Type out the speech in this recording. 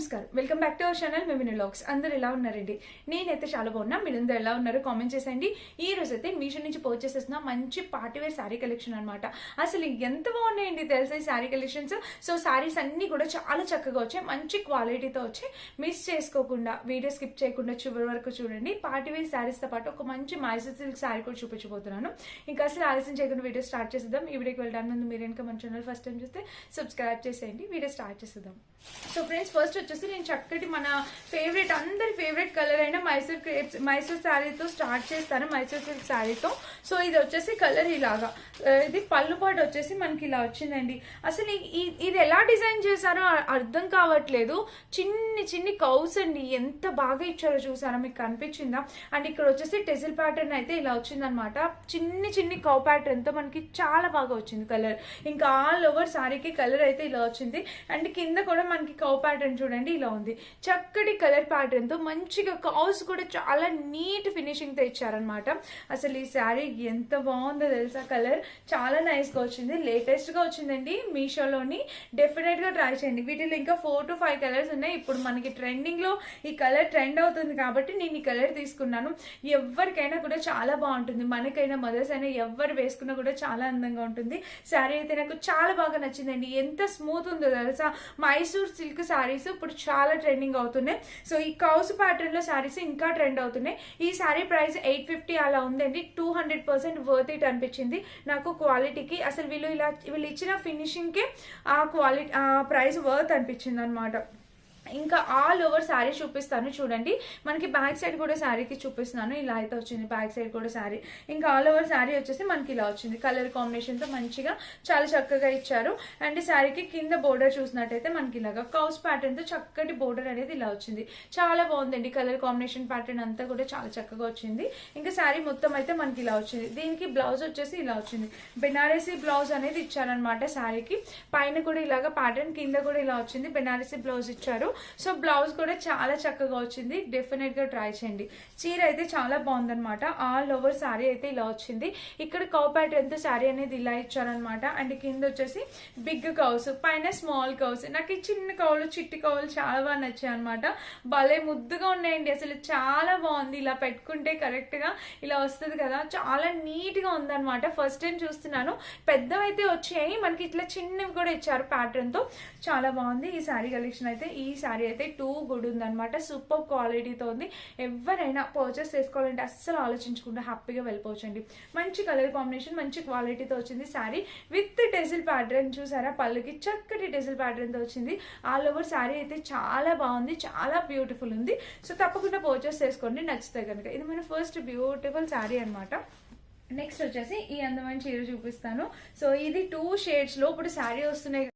నమస్కారం, welcome back to our channel మెమినీ vlogs. అందరూ ఎలా ఉన్నారండి? నేనైతే చాలా బాగున్నా. మీరందరూ ఎలా ఉన్నారు కామెంట్ చేసేయండి. ఈ రోజు అయితే మీషో నుంచి పర్చేస్ చేసిన మంచి పార్టీవేర్ శారీ కలెక్షన్ అనమాట. అసలు ఎంత బాగున్నాయండి తెలుసా ఈ శారీ కలెక్షన్స్. సో శారీస్ అన్ని కూడా చాలా చక్కగా వచ్చాయి, మంచి క్వాలిటీతో వచ్చాయి. మిస్ చేసుకోకుండా వీడియో స్కిప్ చేయకుండా చివరి వరకు చూడండి. పార్టీవేర్ శారీస్ తో పాటు ఒక మంచి మైసూర్ సిల్క్ శారీ కూడా చూపించబోతున్నాను. ఇంకా అసలు ఆలస్యం చేయకుండా వీడియో స్టార్ట్ చేసేద్దాం. ఈ వీడియోకి వెళ్ళడానికి ముందు మీరు ఇంకా మన ఛానల్ ఫస్ట్ టైం చూస్తే సబ్స్క్రైబ్ చేసేయండి. వీడియో స్టార్ట్ చేసేద్దాం. సో ఫ్రెండ్స్, ఫస్ట్ వచ్చేసి నేను చక్కటి మన ఫేవరెట్ అందరి ఫేవరెట్ కలర్ అయిన మైసూర్ శారీతో స్టార్ట్ చేస్తాను, మైసూర్ సిల్క్ శారీతో. సో ఇది వచ్చేసి కలర్ ఇలాగా, ఇది పళ్ళు పాటు వచ్చేసి మనకి ఇలా వచ్చిందండి. అసలు ఇది ఎలా డిజైన్ చేశారో అర్థం కావట్లేదు. చిన్ని చిన్ని కౌస్ అండి, ఎంత బాగా ఇచ్చారో చూసారా, మీకు కనిపించిందా? అండ్ ఇక్కడ వచ్చేసి టెజిల్ ప్యాటర్న్ అయితే ఇలా వచ్చిందనమాట. చిన్ని చిన్ని కౌ ప్యాటర్న్ తో మనకి చాలా బాగా వచ్చింది కలర్. ఇంకా ఆల్ ఓవర్ శారీకి కలర్ అయితే ఇలా వచ్చింది. అండ్ కింద కూడా మనకి కౌ ప్యాటర్న్ చూడండి ఇలా ఉంది. చక్కటి కలర్ ప్యాటర్న్ తో మంచిగా కౌస్ కూడా చాలా నీట్ ఫినిషింగ్ తో ఇచ్చారనమాట. అసలు ఈ శారీ ఎంత బాగుందో తెలుసా, కలర్ చాలా నైస్ గా వచ్చింది. లేటెస్ట్ గా వచ్చిందండి మీషోలోని. డెఫినెట్ గా ట్రై చేయండి. వీటిలో ఇంకా 4 to 5 కలర్స్ ఉన్నాయి. ఇప్పుడు మనకి ట్రెండింగ్ లో ఈ కలర్ ట్రెండ్ అవుతుంది కాబట్టి నేను ఈ కలర్ తీసుకున్నాను. ఎవరికైనా కూడా చాలా బాగుంటుంది, మనకైనా మదర్స్ అయినా ఎవరు వేసుకున్నా కూడా చాలా అందంగా ఉంటుంది. శారీ అయితే నాకు చాలా బాగా నచ్చిందండి. ఎంత స్మూత్ ఉందో తెలుసా. మైసూర్ సిల్క్ శారీస్ ఇప్పుడు చాలా ట్రెండింగ్ అవుతున్నాయి. సో ఈ కౌస్ ప్యాటర్న్ లో శారీస్ ఇంకా ట్రెండ్ అవుతున్నాయి. ఈ శారీ ప్రైస్ 850 అలా ఉందండి. 200% వర్త్ ఇట్ అనిపించింది నాకు క్వాలిటీకి. అసలు వీళ్ళు ఇచ్చిన ఫినిషింగ్ కి ఆ క్వాలిటీ ఆ ప్రైస్ వర్త్ అనిపించింది అనమాట. ఇంకా ఆల్ ఓవర్ శారీ చూపిస్తాను చూడండి. మనకి బ్యాక్ సైడ్ కూడా శారీకి చూపిస్తున్నాను. ఇలా అయితే వచ్చింది బ్యాక్ సైడ్ కూడా శారీ. ఇంకా ఆల్ ఓవర్ శారీ వచ్చేసి మనకి ఇలా వచ్చింది. కలర్ కాంబినేషన్ తో మంచిగా చాలా చక్కగా ఇచ్చారు. అండ్ శారీకి కింద బోర్డర్ చూసినట్టయితే మనకి ఇలాగా కౌస్ ప్యాటర్న్ తో చక్కటి బోర్డర్ అనేది ఇలా వచ్చింది. చాలా బాగుందండి. కలర్ కాంబినేషన్ ప్యాటర్న్ అంతా కూడా చాలా చక్కగా వచ్చింది. ఇంకా శారీ మొత్తం అయితే మనకి ఇలా వచ్చింది. దీనికి బ్లౌజ్ వచ్చేసి ఇలా వచ్చింది. బెనారసీ బ్లౌజ్ అనేది ఇచ్చారనమాట శారీకి. పైన కూడా ఇలాగా ప్యాటర్న్, కింద కూడా ఇలా వచ్చింది. బెనారసీ బ్లౌజ్ ఇచ్చారు. సో బ్లౌజ్ కూడా చాలా చక్కగా వచ్చింది. డెఫినెట్ గా ట్రై చేయండి. చీర అయితే చాలా బాగుందనమాట. ఆల్ ఓవర్ శారీ అయితే ఇలా వచ్చింది. ఇక్కడ కౌ ప్యాటర్న్ తో శారీ అనేది ఇలా ఇచ్చారనమాట. అండ్ కింద వచ్చేసి బిగ్ కౌస్, పైన స్మాల్ కౌస్. నాకు ఈ చిన్న కౌలు చిట్టి కౌలు చాలా బాగా నచ్చాయి అనమాట. భలే ముద్దుగా ఉన్నాయండి. అసలు చాలా బాగుంది. ఇలా పెట్టుకుంటే కరెక్ట్ గా ఇలా వస్తుంది కదా, చాలా నీట్ గా ఉందన్నమాట. ఫస్ట్ టైం చూస్తున్నాను. పెద్దవైతే వచ్చాయి, మనకి ఇట్లా చిన్నవి కూడా ఇచ్చారు ప్యాటర్న్ తో. చాలా బాగుంది ఈ శారీ కలెక్షన్ అయితే. ఈ శారీ అయితే టూ గుడ్ ఉందన్నమాట. సూపర్ క్వాలిటీతో ఉంది. ఎవరైనా పర్చేస్ చేసుకోవాలంటే అస్సలు ఆలోచించకుండా హ్యాపీగా వెళ్ళిపోవచ్చండి. మంచి కలర్ కాంబినేషన్, మంచి క్వాలిటీతో వచ్చింది శారీ విత్ టెజిల్ ప్యాటర్న్. చూసారా, పళ్ళుకి చక్కటి టెజిల్ ప్యాటర్న్ తో వచ్చింది. ఆల్ ఓవర్ శారీ అయితే చాలా బాగుంది, చాలా బ్యూటిఫుల్ ఉంది. సో తప్పకుండా పర్చేస్ చేసుకోండి నచ్చితే కనుక. ఇది మన ఫస్ట్ బ్యూటిఫుల్ శారీ అనమాట. నెక్స్ట్ వచ్చేసి ఈ అందమైన చీర చూపిస్తాను. సో ఇది 2 షేడ్స్ లో ఇప్పుడు శారీ వస్తున్నాయి